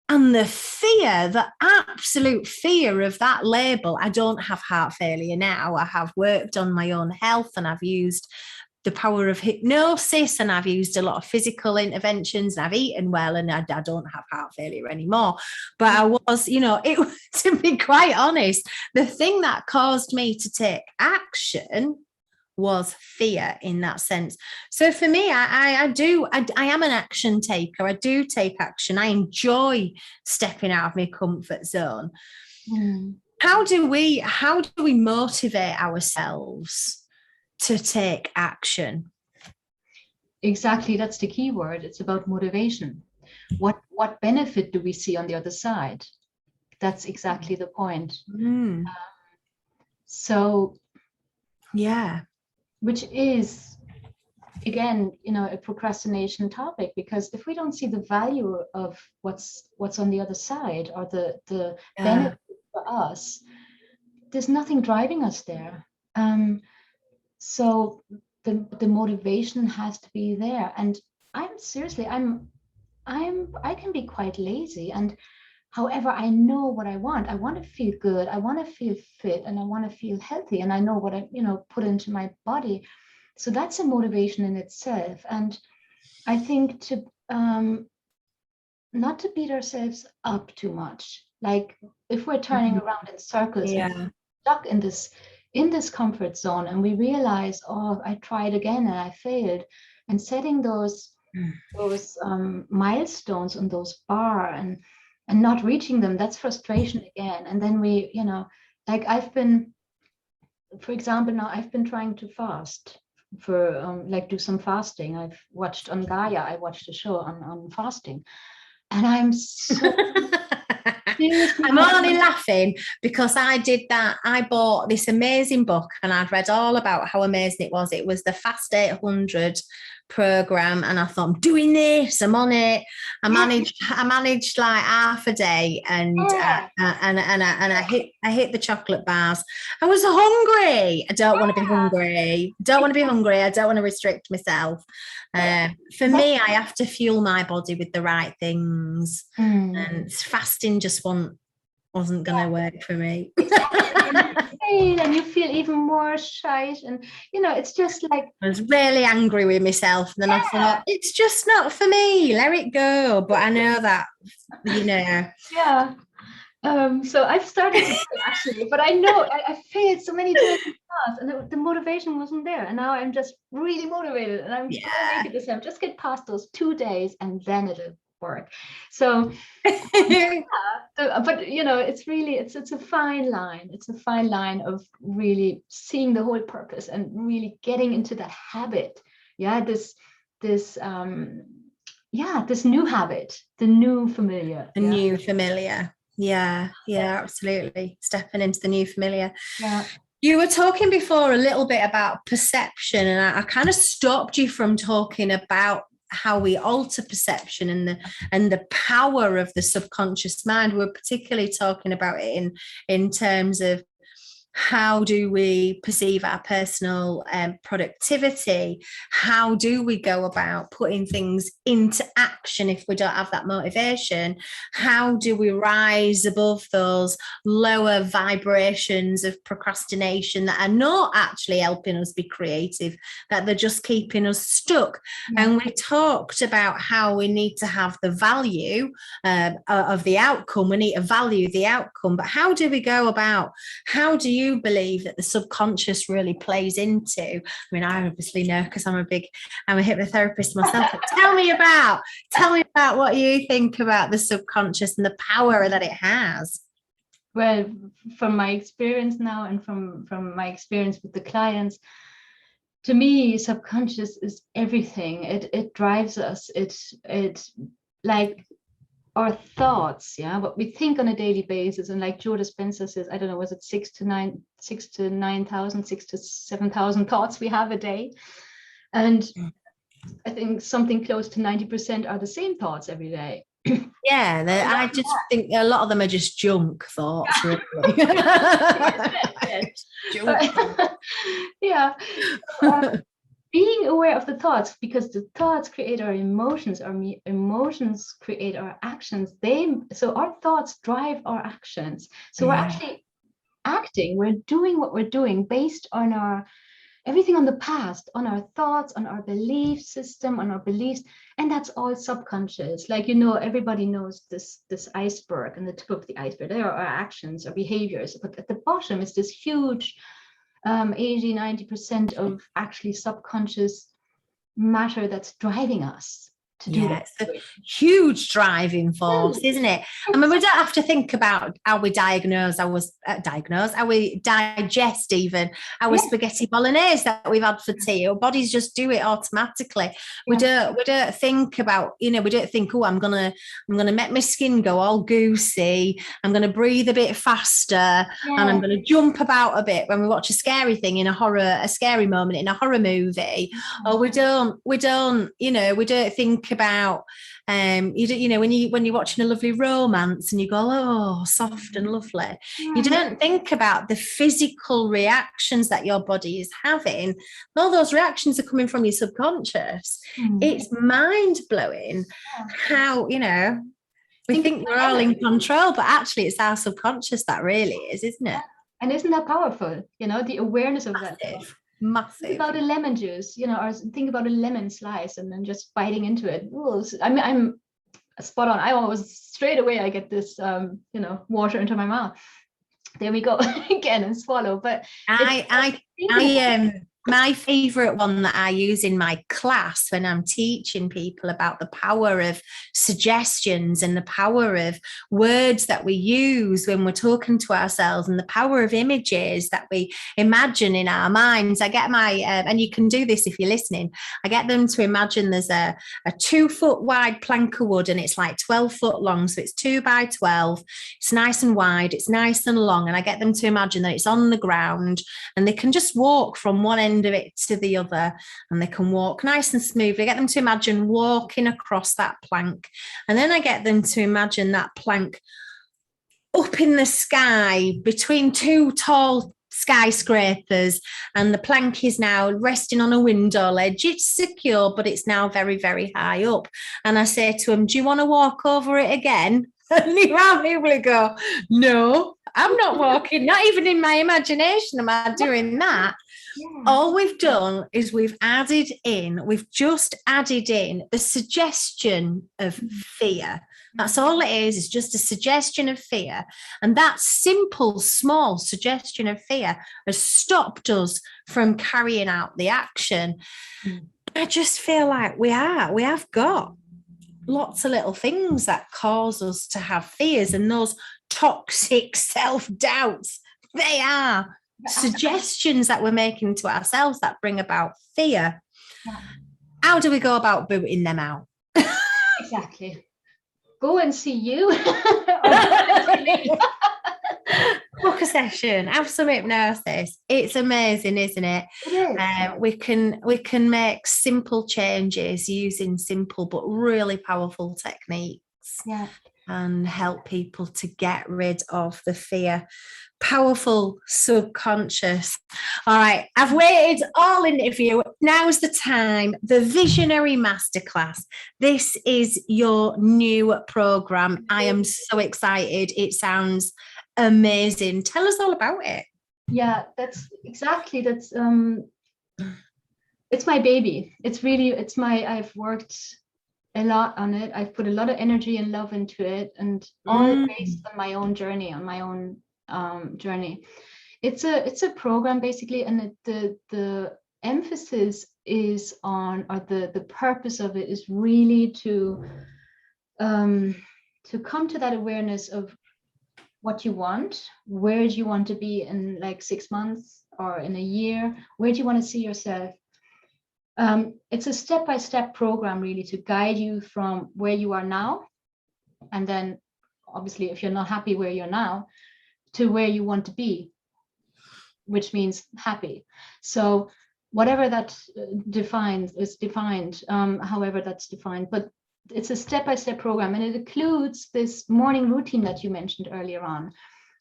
And the fear, the absolute fear of that label. I don't have heart failure now. I have worked on my own health and I've used the power of hypnosis, and I've used a lot of physical interventions, and I've eaten well, and I don't have heart failure anymore. But I was, to be quite honest, the thing that caused me to take action was fear in that sense. So for me, I am an action taker. I do take action. I enjoy stepping out of my comfort zone. How do we motivate ourselves to take action? Exactly, that's the key word. It's about motivation. What benefit do we see on the other side? That's exactly the point. Mm. So, Yeah. which is, again, a procrastination topic, because if we don't see the value of what's on the other side, or the benefit for us, there's nothing driving us there. So the motivation has to be there. And I can be quite lazy, and however, I know what I want. I want to feel good, I want to feel fit, and I want to feel healthy, and I know what I put into my body. So that's a motivation in itself. And I think to not to beat ourselves up too much. Like, if we're turning around in circles and stuck in this comfort zone, and we realize, oh, I tried again and I failed, and setting those milestones on those bar, and not reaching them, that's frustration again. And then we, like, for example, now I've been trying to fast for like do some fasting. I've watched on Gaia, I watched a show on fasting, and I'm so I'm only laughing because I did that. I bought this amazing book and I'd read all about how amazing it was. It was the Fast 800 program, and I thought, I'm doing this, I'm on it. I managed like half a day, and I hit the chocolate bars. I was hungry. I don't want to be hungry. I don't want to restrict myself. For me, I have to fuel my body with the right things, and fasting just wasn't going to work for me. And you feel even more shite, and it's just like, I was really angry with myself, and then I thought, it's just not for me, let it go. But I know that, so I've started to do, actually, but I know I failed so many times in the past, and the motivation wasn't there, and now I'm just really motivated, and I'm gonna make it this time. Just get past those 2 days, and then it'll work. So but it's really, it's a fine line. It's a fine line of really seeing the whole purpose and really getting into that habit. This new habit, the new familiar. New familiar. Yeah, absolutely. Stepping into the new familiar. Yeah. You were talking before a little bit about perception, and I kind of stopped you from talking about how we alter perception and the power of the subconscious mind. We're particularly talking about it in terms of how do we perceive our personal productivity? How do we go about putting things into action if we don't have that motivation? How do we rise above those lower vibrations of procrastination that are not actually helping us be creative, that they're just keeping us stuck? And we talked about how we need to have the value of the outcome. We need to value the outcome, but how do we go about, how do you believe that the subconscious really plays into? I mean, I obviously know because I'm a hypnotherapist myself. But tell me about what you think about the subconscious and the power that it has. Well, from my experience now, and from my experience with the clients, to me, subconscious is everything. It drives us. It's like our thoughts, what we think on a daily basis. And like Joe Dispenza says, I don't know, was it 6,000 to 9,000, 6,000 to 7,000 thoughts we have a day? And I think something close to 90% are the same thoughts every day. I just think a lot of them are just junk thoughts, really. Being aware of the thoughts, because the thoughts create our emotions, our emotions create our actions. So our thoughts drive our actions. So we're actually acting, we're doing what we're doing based on everything on the past, on our thoughts, on our belief system, on our beliefs, and that's all subconscious. Like, everybody knows this iceberg, and the tip of the iceberg, there are our actions, our behaviors, but at the bottom is this huge 80-90% of actually subconscious matter that's driving us. to do that. It's a huge driving force, isn't it? I mean, we don't have to think about how we how we digest even our spaghetti bolognese that we've had for tea. Our bodies just do it automatically. We don't think about, we don't think, oh, I'm gonna make my skin go all goosey, I'm gonna breathe a bit faster, and I'm gonna jump about a bit when we watch a scary thing in a scary moment in a horror movie. Or we don't think about when you're watching a lovely romance and you go, oh, soft and lovely. You don't think about the physical reactions that your body is having. All those reactions are coming from your subconscious. It's mind-blowing how, we think we're all in control, but actually it's our subconscious that really is, isn't it? And isn't that powerful? The awareness of that. Massive. Think about a lemon juice, or think about a lemon slice and then just biting into it. Ooh, I'm spot on. I always straight away I get this water into my mouth. There we go again, and swallow. But my favorite one that I use in my class when I'm teaching people about the power of suggestions and the power of words that we use when we're talking to ourselves, and the power of images that we imagine in our minds. I get and you can do this if you're listening, I get them to imagine there's a 2 foot wide plank of wood and it's like 12 foot long. So it's 2 by 12. It's nice and wide. It's nice and long. And I get them to imagine that it's on the ground and they can just walk from one end of it to the other, and they can walk nice and smoothly. I get them to imagine walking across that plank, and then I get them to imagine that plank up in the sky between 2 tall skyscrapers, and the plank is now resting on a window ledge. It's secure, but it's now very, very high up. And I say to them, do you want to walk over it again? And you have people go, no, I'm not walking, not even in my imagination am I doing that. All we've done is we've just added in the suggestion of fear. That's all it is. It's just a suggestion of fear. And that simple, small suggestion of fear has stopped us from carrying out the action. I just feel like we have got lots of little things that cause us to have fears, and those toxic self-doubts, they are suggestions that we're making to ourselves that bring about fear. How do we go about booting them out? Exactly. Go and see you. Book a session, have some hypnosis. It's amazing, isn't it? It is. We can make simple changes using simple but really powerful techniques. And help people to get rid of the fear. Powerful subconscious. All right, I've waited all interview. Now's the time. The Visionary Masterclass. This is your new program. I am so excited. It sounds amazing. Tell us all about it. Yeah, that's it's my baby. I've worked a lot on it. I've put a lot of energy and love into it, and all based on my own journey, journey. It's a program basically, and the emphasis is on, or the purpose of it is really to come to that awareness of what you want. Where do you want to be in like 6 months or in a year? Where do you want to see yourself? It's a step-by-step program really to guide you from where you are now, and then obviously if you're not happy where you're now, to where you want to be, which means happy. So whatever that is defined, however that's defined, but it's a step-by-step program, and it includes this morning routine that you mentioned earlier on.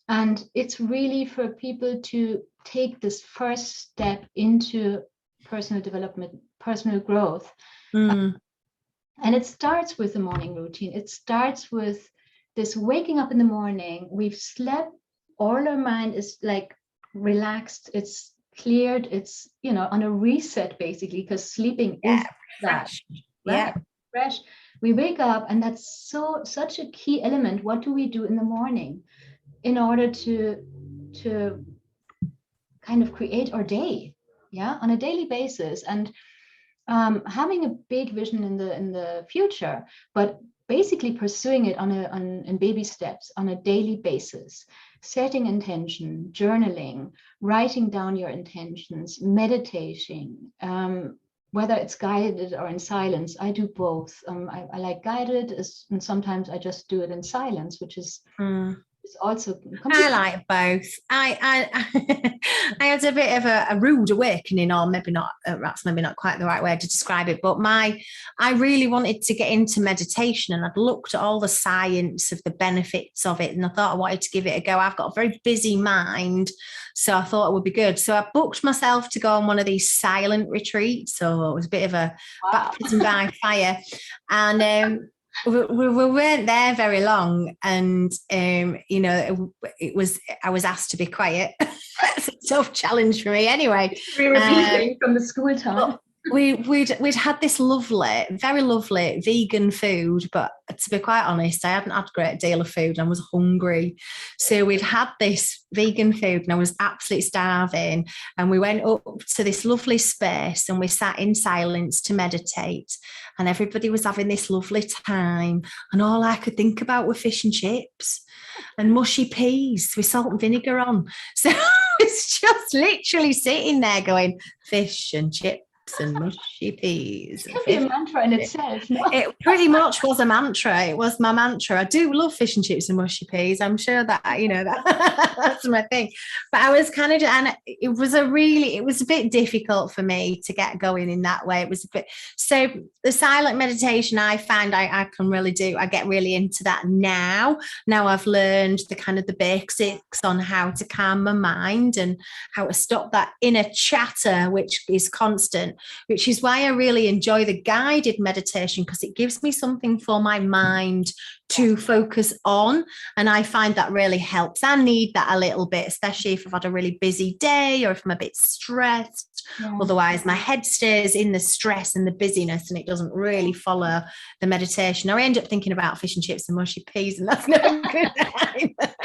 And it's really for people to take this first step into personal development, personal growth. And it starts with the morning routine. It starts with this waking up in the morning. We've slept, all our mind is like relaxed, it's cleared, it's on a reset basically, because sleeping is fresh. Fresh. We wake up, and that's such a key element. What do we do in the morning in order to kind of create our day on a daily basis? And having a big vision in the future, but basically pursuing it in baby steps on a daily basis, setting intention, journaling, writing down your intentions, meditating, whether it's guided or in silence. I do both. I like guided, and sometimes I just do it in silence, which is also I like both. I I had a bit of a rude awakening, or maybe not. That's maybe not quite the right way to describe it. But I really wanted to get into meditation, and I'd looked at all the science of the benefits of it, and I thought I wanted to give it a go. I've got a very busy mind, so I thought it would be good. So I booked myself to go on one of these silent retreats. So it was a bit of a baptism by fire, and we weren't there very long, and you know, I was asked to be quiet. It's a tough challenge for me anyway. We were repeating from the school time. We'd had this lovely, very lovely vegan food, but to be quite honest, I hadn't had a great deal of food and I was hungry. So we'd had this vegan food and I was absolutely starving. And we went up to this lovely space and we sat in silence to meditate. And everybody was having this lovely time. And all I could think about were fish and chips and mushy peas with salt and vinegar on. So it's just literally sitting there going, fish and chips and mushy peas. It could be a mantra in itself. No? It pretty much was a mantra. It was my mantra. I do love fish and chips and mushy peas. I'm sure that, you know, that's my thing. But I was kind of, and it was a bit difficult for me to get going in that way. It was a bit, so the silent meditation, I find I can really do. I get really into that now. Now I've learned the kind of the basics on how to calm my mind and how to stop that inner chatter, which is constant, which is why I really enjoy the guided meditation, because it gives me something for my mind to focus on. And I find that really helps. I need that a little bit, especially if I've had a really busy day or if I'm a bit stressed. Yeah. Otherwise, my head stays in the stress and the busyness and it doesn't really follow the meditation. I end up thinking about fish and chips and mushy peas, and that's not good either.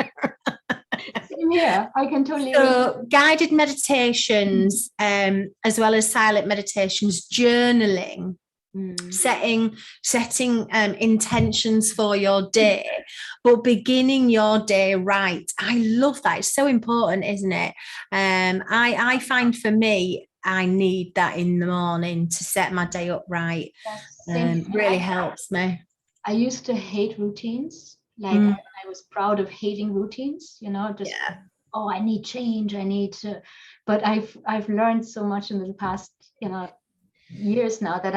Yeah, I can totally. So guided meditations, as well as silent meditations, journaling, setting intentions for your day, but beginning your day right. I love that. It's so important, isn't it? I find for me, I need that in the morning to set my day up right. Really helps me. I used to hate routines. Like I was proud of hating routines, you know, just, oh, I need change. I need to, but I've learned so much in the past, you know, years now that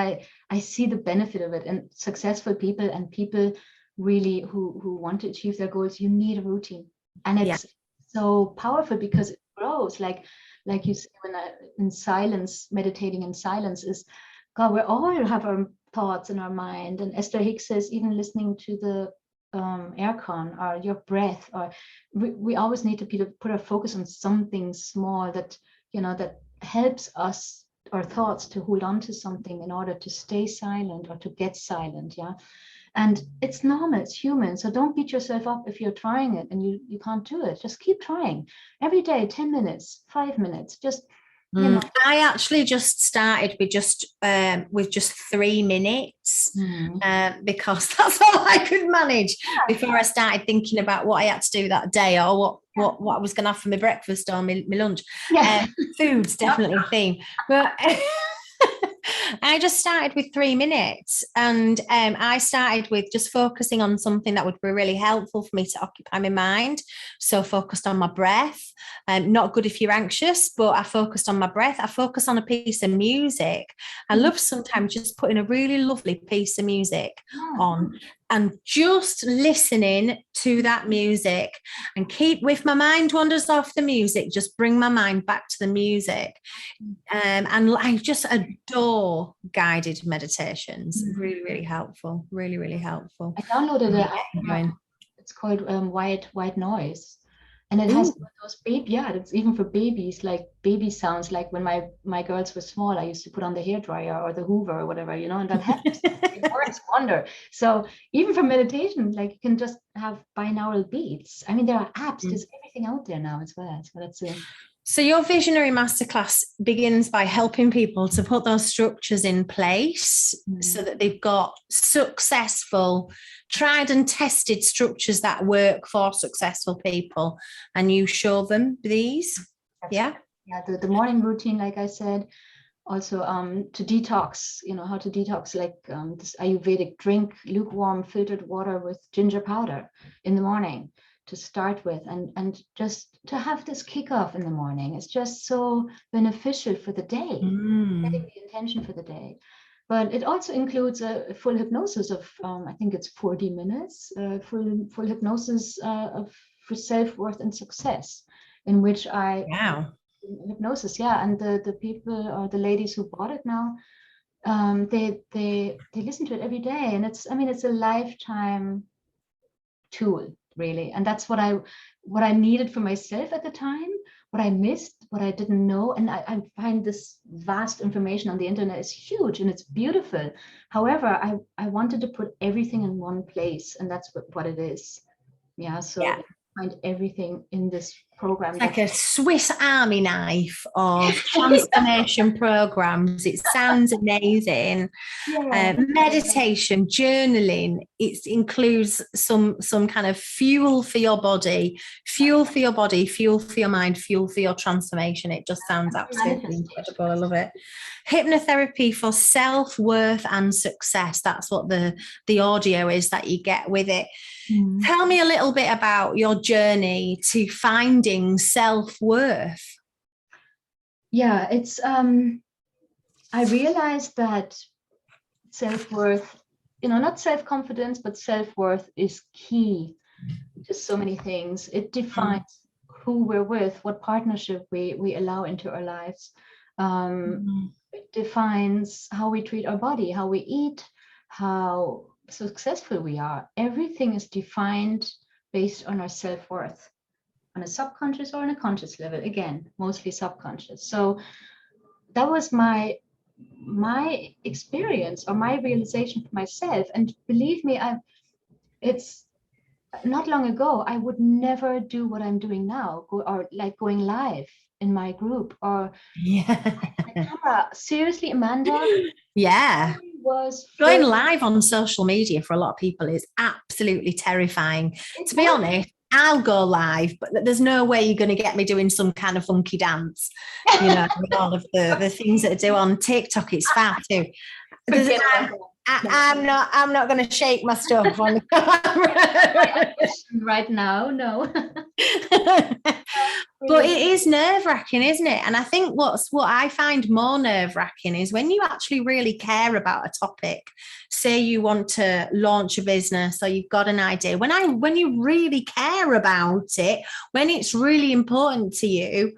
I see the benefit of it. And successful people and people really who want to achieve their goals, you need a routine. And it's so powerful because it grows. Like you say, when in silence, meditating in silence is, God, we all have our thoughts in our mind. And Esther Hicks says, even listening to the aircon or your breath, or we always need to put our focus on something small that, you know, that helps us, our thoughts, to hold on to something in order to stay silent or to get silent. Yeah. And it's normal, it's human. So don't beat yourself up if you're trying it and you can't do it. Just keep trying every day, 10 minutes, 5 minutes, just, you know. I actually just started with just 3 minutes, because that's all I could manage before I started thinking about what I had to do that day, or what I was going to have for my breakfast or my lunch. Food's definitely a theme, but I just started with 3 minutes, and I started with just focusing on something that would be really helpful for me to occupy my mind. So focused on my breath. Not good if you're anxious, but I focused on my breath. I focused on a piece of music. I love sometimes just putting a really lovely piece of music on and just listening to that music, and if my mind wanders off the music, just bring my mind back to the music. And I just adore guided meditations. Really, really helpful. Really, really helpful. I downloaded it. It's called white noise. And it has those it's even for babies, like baby sounds. Like when my girls were small, I used to put on the hairdryer or the Hoover or whatever, you know, and that helps. It works wonder. So even for meditation, like you can just have binaural beats. I mean, there are apps. There's everything out there now as well. So that's So your visionary masterclass begins by helping people to put those structures in place so that they've got successful, tried and tested structures that work for successful people. And you show them these. Yeah. The morning routine, like I said, also to detox, how to detox, like this Ayurvedic drink lukewarm filtered water with ginger powder in the morning to start with, and just to have this kickoff in the morning. It's just so beneficial for the day, setting the intention for the day. But it also includes a full hypnosis of, I think it's 40 minutes, full hypnosis for self-worth and success, in which hypnosis, and the people or the ladies who bought it now, they listen to it every day, and it's a lifetime tool, really. And that's what I needed for myself at the time, what I missed, what I didn't know. And I find this vast information on the internet is huge and it's beautiful. However, I wanted to put everything in one place, and that's what it is. Find everything in this program. It's like a Swiss Army knife of transformation programs. It sounds amazing. Meditation, journaling. It includes some kind of fuel for your body, fuel for your mind, fuel for your transformation. It just sounds absolutely incredible. I love it. Hypnotherapy for self-worth and success. That's what the audio is that you get with it. Tell me a little bit about your journey to finding self-worth. Yeah, it's I realized that self-worth, not self-confidence, but self-worth is key to so many things. It defines who we're with, what partnership we allow into our lives. It defines how we treat our body, how we eat, how successful we are. Everything is defined based on our self-worth, on a subconscious or on a conscious level. Again, mostly subconscious. So that was my experience or my realization for myself. And believe me, it's not long ago, I would never do what I'm doing now, or like going live in my group or camera. Seriously, Amanda. Was going live on social media for a lot of people is absolutely terrifying. To be honest, I'll go live, but there's no way you're going to get me doing some kind of funky dance, with all of the things that I do on TikTok. It's far too. I'm not going to shake my stuff on the camera right now. No. But it is nerve-wracking, isn't it? And I think what I find more nerve-wracking is when you actually really care about a topic. Say you want to launch a business or you've got an idea. When you really care about it, when it's really important to you,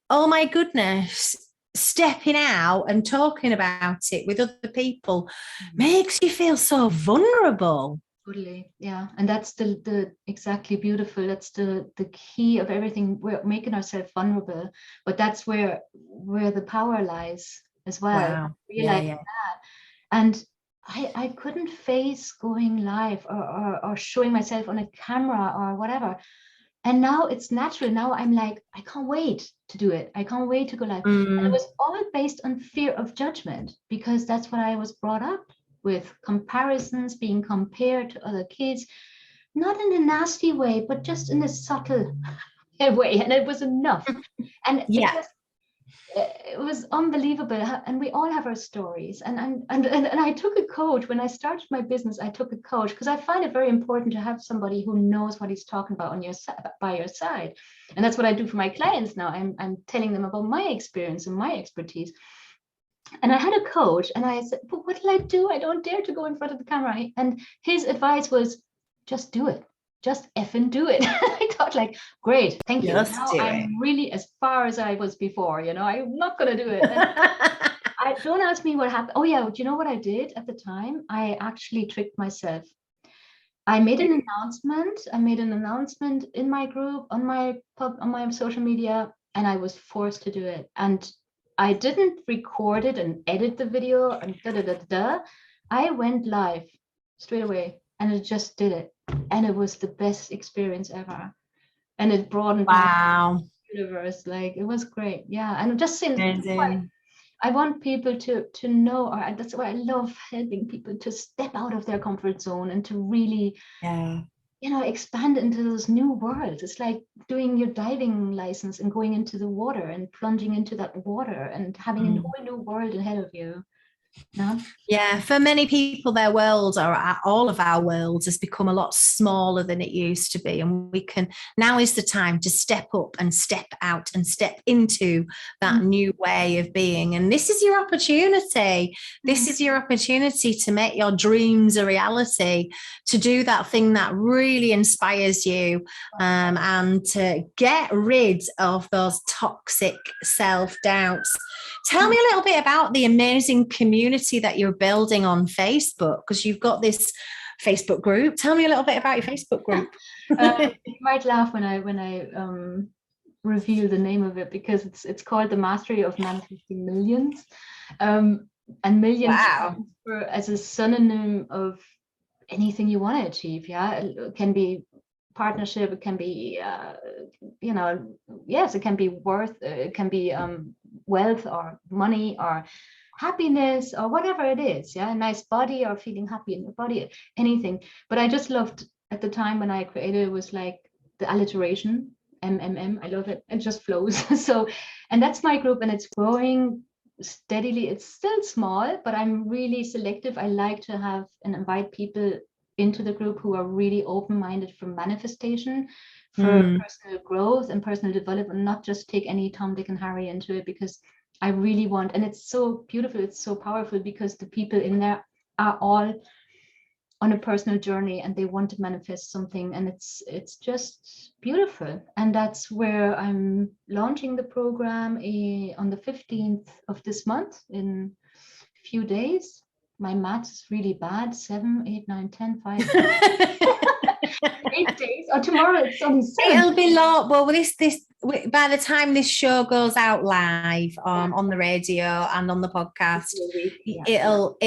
oh my goodness, stepping out and talking about it with other people makes you feel so vulnerable. Totally. Yeah. And that's the exactly beautiful. That's the key of everything. We're making ourselves vulnerable, but that's where the power lies as well. Wow. Realizing that. And I couldn't face going live or showing myself on a camera or whatever. And now it's natural. Now I'm like, I can't wait to do it. I can't wait to go live. And it was all based on fear of judgment, because that's what I was brought up with, comparisons, being compared to other kids, not in a nasty way, but just in a subtle way. And it was enough. And it was unbelievable. And we all have our stories. And I took a coach when I started my business. I took a coach because I find it very important to have somebody who knows what he's talking about by your side. And that's what I do for my clients now. I'm telling them about my experience and my expertise. And I had a coach and I said, but what will I do? I don't dare to go in front of the camera. And his advice was, just do it. Just effing do it. I thought, like, great, thank you. Now I'm really as far as I was before, I'm not going to do it. Don't ask me what happened. Oh yeah, do you know what I did at the time? I actually tricked myself. I made an announcement in my group, on my social media, and I was forced to do it. And I didn't record it and edit the video and I went live straight away and it just did it. And it was the best experience ever. And it broadened. Wow. universe. Like, it was great. Yeah. And just since Amazing. I want people to know, or that's why I love helping people to step out of their comfort zone and to really, Yeah. expand into those new worlds. It's like doing your diving license and going into the water and plunging into that water and having a whole new world ahead of you. No? Yeah, for many people, their world, or all of our worlds, has become a lot smaller than it used to be. And now is the time to step up and step out and step into that new way of being. And this is your opportunity. This is your opportunity to make your dreams a reality, to do that thing that really inspires you, and to get rid of those toxic self-doubts. Tell me a little bit about the amazing community that you're building on Facebook, because you've got this Facebook group. Tell me a little bit about your Facebook group. You might laugh when I reveal the name of it, because it's called The Mastery of Manifesting Millions. And millions as a synonym of anything you want to achieve. Yeah, it can be partnership, it can be yes, it can be it can be wealth or money or happiness or whatever it is. Yeah, a nice body or feeling happy in your body, anything. But I just loved, at the time when I created it, was like the alliteration, MMM. I love it. It just flows. So, and that's my group, and it's growing steadily. It's still small, but I'm really selective. I like to have and invite people into the group who are really open-minded for manifestation, for personal growth and personal development, not just take any Tom, Dick, and Harry into it, because I really want, and it's so beautiful, it's so powerful, because the people in there are all on a personal journey and they want to manifest something, and it's just beautiful. And that's where I'm launching the program on the 15th of this month, in a few days. My maths is really bad. 7, 8, 9, 10, 5, 8 days. Or tomorrow it's only 7. It'll be long. Well, this by the time this show goes out live on the radio and on the podcast, it'll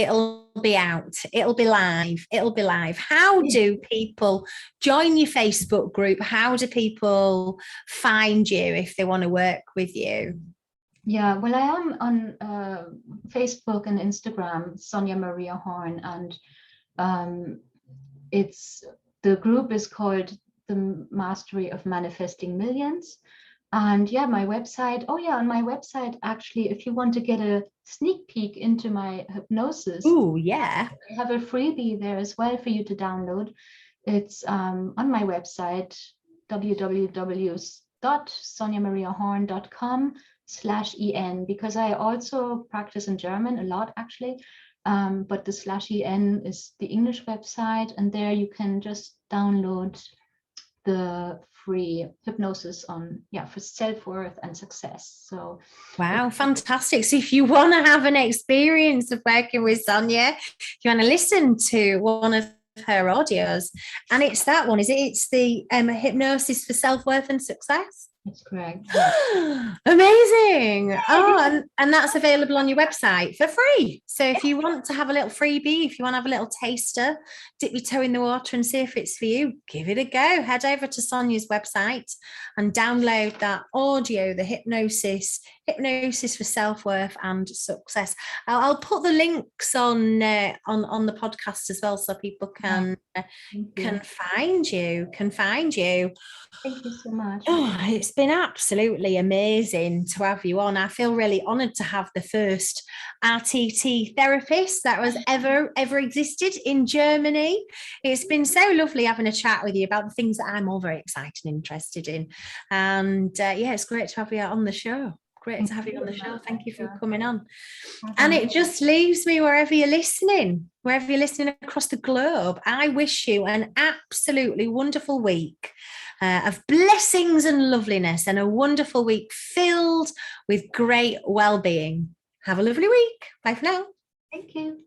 be out. It'll be live. It'll be live. How do people join your Facebook group? How do people find you if they want to work with you? Yeah, well, I am on Facebook and Instagram, Sonia Maria Horn, and the group is called The Mastery of Manifesting Millions. And yeah, my website, on my website, actually, if you want to get a sneak peek into my hypnosis, I have a freebie there as well for you to download. It's on my website, www.soniamariahorn.com/en, because I also practice in German a lot, actually. But the /en is the English website, and there you can just download the free hypnosis for self-worth and success. So wow, fantastic. So if you want to have an experience of working with Sonia, if you want to listen to one of her audios, and it's that one, is it? It's the hypnosis for self-worth and success. That's correct. Yeah. Amazing. And that's available on your website for free. So if you want to have a little freebie, if you want to have a little taster, dip your toe in the water and see if it's for you, give it a go. Head over to Sonia's website and download that audio, the hypnosis for self-worth and success. I'll put the links on the podcast as well, so people can find you. Thank you so much. Oh, it's been absolutely amazing to have you on. I feel really honoured to have the first RTT therapist that was ever existed in Germany. It's been so lovely having a chat with you about the things that I'm all very excited and interested in. And it's great to have you on the show. Great to have you on the show. Thank you for coming on. And it just leaves me, wherever you're listening across the globe, I wish you an absolutely wonderful week of blessings and loveliness, and a wonderful week filled with great well-being. Have a lovely week. Bye for now. Thank you.